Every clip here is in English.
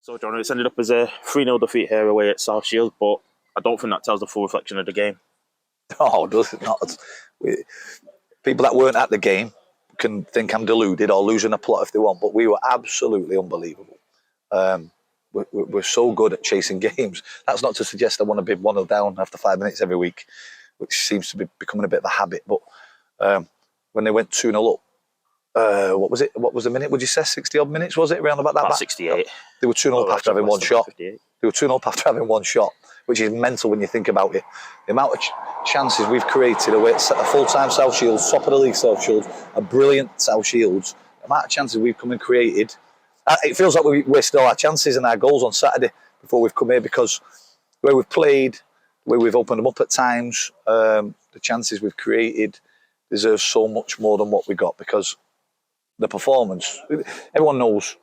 So, John, it's ended up as a 3-0 defeat here away at South Shields, but I don't think that tells the full reflection of the game. Oh, does it not? People that weren't at the game can think I'm deluded or losing a plot if they want, but we were absolutely unbelievable. We're so good at chasing games. That's not to suggest I want to be 1-0 down after 5 minutes every week, which seems to be becoming a bit of a habit. But when they went 2-0 up, what was it? What was the minute? Would you say 60-odd minutes? Was it around about that? About 68. They were 2-0 up after having one shot. 58. They were 2-0 up after having one shot, which is mental when you think about it. The amount of chances we've created away at a full-time South Shields, top of the league South Shields, a brilliant South Shields, the amount of chances we've come and created, it feels like we wasted all our chances and our goals on Saturday before we've come here, because the way we've played, the way we've opened them up at times, the chances we've created deserve so much more than what we got, because the performance, everyone knows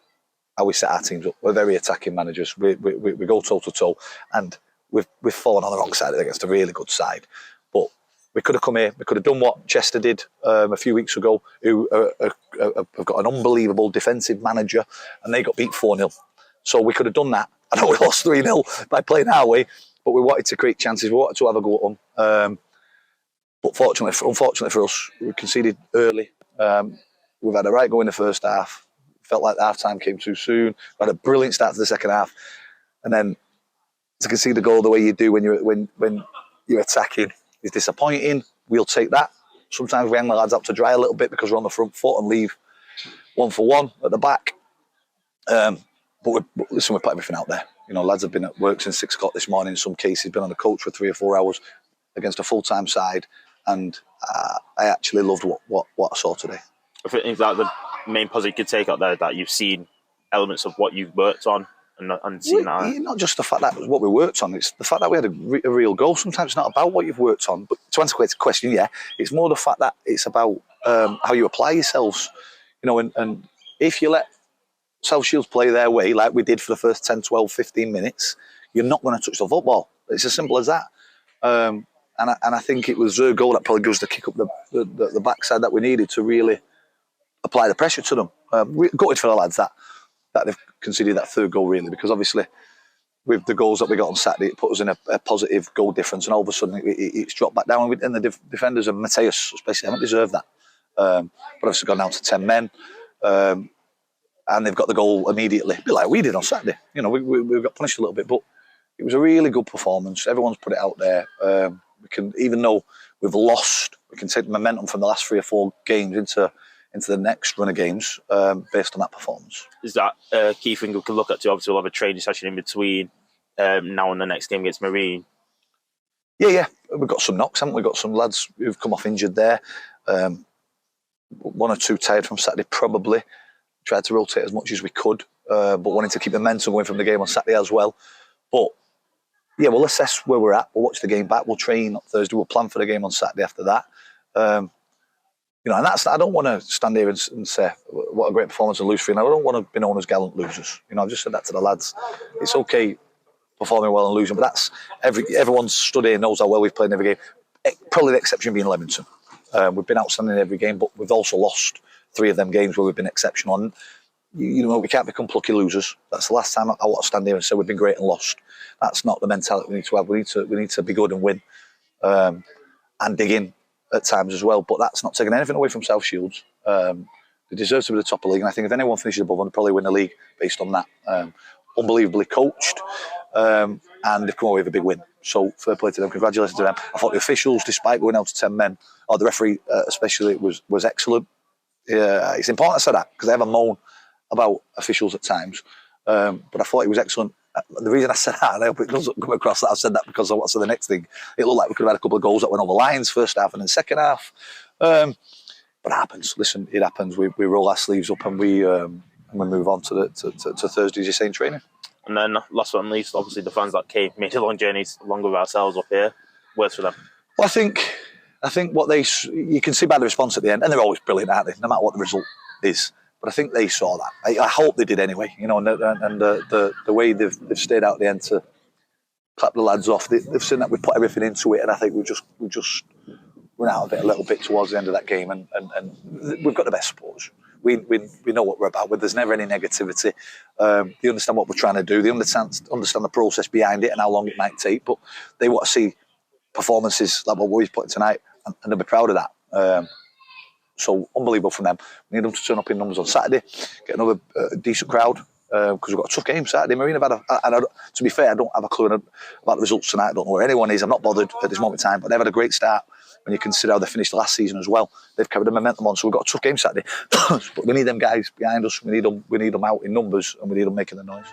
how we set our teams up. We're very attacking managers. We go toe to toe, and we've fallen on the wrong side against a really good side. But we could have come here. We could have done what Chester did a few weeks ago, who have got an unbelievable defensive manager, and they got beat 4-0. So we could have done that. I know we lost 3-0 by playing our way, but we wanted to create chances. We wanted to have a go at them. But unfortunately for us, we conceded early. We've had a right go in the first half. Felt like the half time came too soon. We had a brilliant start to the second half, and then to concede the goal the way you do when you're attacking is disappointing. We'll take that. Sometimes we hang the lads up to dry a little bit because we're on the front foot and leave 1-for-1 at the back. But listen, we put everything out there. You know, lads have been at work since 6 o'clock this morning. In some cases, been on the coach for 3 or 4 hours against a full-time side, and I actually loved what I saw today. I think that the main positive you could take out there that you've seen elements of what you've worked on and seen that. Not just the fact that was what we worked on, it's the fact that we had a real goal. Sometimes it's not about what you've worked on, but to answer the question, yeah, it's more the fact that it's about how you apply yourselves. You know, and if you let South Shields play their way like we did for the first 10, 12, 15 minutes, you're not going to touch the football. It's as simple as that. And I think it was their goal that probably gives us the kick up the backside that we needed to really apply the pressure to them. We gutted for the lads that they've conceded that third goal, really, because obviously with the goals that we got on Saturday, it put us in a positive goal difference, and all of a sudden it's dropped back down. And the defenders and Mateus especially haven't deserved that. But obviously gone down to 10 men, and they've got the goal immediately, a bit like we did on Saturday. You know, we got punished a little bit, but it was a really good performance. Everyone's put it out there. We can, even though we've lost, we can take the momentum from the last 3 or 4 games into the next run of games based on that performance. Is that a key thing we can look at too? Obviously, we'll have a training session in between now and the next game against Marine. Yeah. We've got some knocks, haven't we? We've got some lads who've come off injured there. 1 or 2 tired from Saturday, probably. Tried to rotate as much as we could, but wanting to keep the momentum going from the game on Saturday as well. But yeah, we'll assess where we're at. We'll watch the game back. We'll train on Thursday. We'll plan for the game on Saturday after that. You know, and I don't want to stand here and say what a great performance and lose 3-0. I don't want to be known as gallant losers. You know, I've just said that to the lads. It's okay performing well and losing, but that's everyone stood here knows how well we've played in every game. Probably the exception being Leamington. We've been outstanding in every game, but we've also lost 3 of them games where we've been exceptional. And you know, we can't become plucky losers. That's the last time I want to stand here and say we've been great and lost. That's not the mentality we need to have. We need to be good and win, and dig in at times as well. But that's not taking anything away from South Shields. They deserve to be the top of the league, and I think if anyone finishes above them, they'll probably win the league based on that. Unbelievably coached, and they've come away with a big win. So fair play to them. Congratulations to them. I thought the officials, despite going out to 10 men, or the referee especially, was excellent. It's important I said that because I have a moan about officials at times, but I thought it was excellent. The reason I said that, and I hope it doesn't come across that I've said that because I want to say the next thing, it looked like we could have had a couple of goals that went over lines first half and then second half. But it happens. Listen, it happens. We roll our sleeves up and we move on to Thursday, as you say, in training. And then last but not least, obviously the fans that came made a long journeys along with ourselves up here. Words for them. Well, I think what you can see by the response at the end, and they're always brilliant, aren't they? No matter what the result is. But I think they saw that. I hope they did anyway. You know, and the way they've stayed out at the end to clap the lads off. They've seen that we put everything into it, and I think we just went out of it a little bit towards the end of that game. And we've got the best supporters. we know what we're about. There's never any negativity. They understand what we're trying to do. They understand the process behind it and how long it might take. But they want to see performances like what we've put in tonight, and they'll be proud of that. So unbelievable from them. We need them to turn up in numbers on Saturday, get another decent crowd, because we've got a tough game Saturday. Marine have had to be fair, I don't have a clue about the results tonight. I don't know where anyone is. I'm not bothered at this moment in time, but they've had a great start when you consider how they finished last season as well. They've carried the momentum on, so we've got a tough game Saturday. But we need them guys behind us. We need them out in numbers, and we need them making the noise.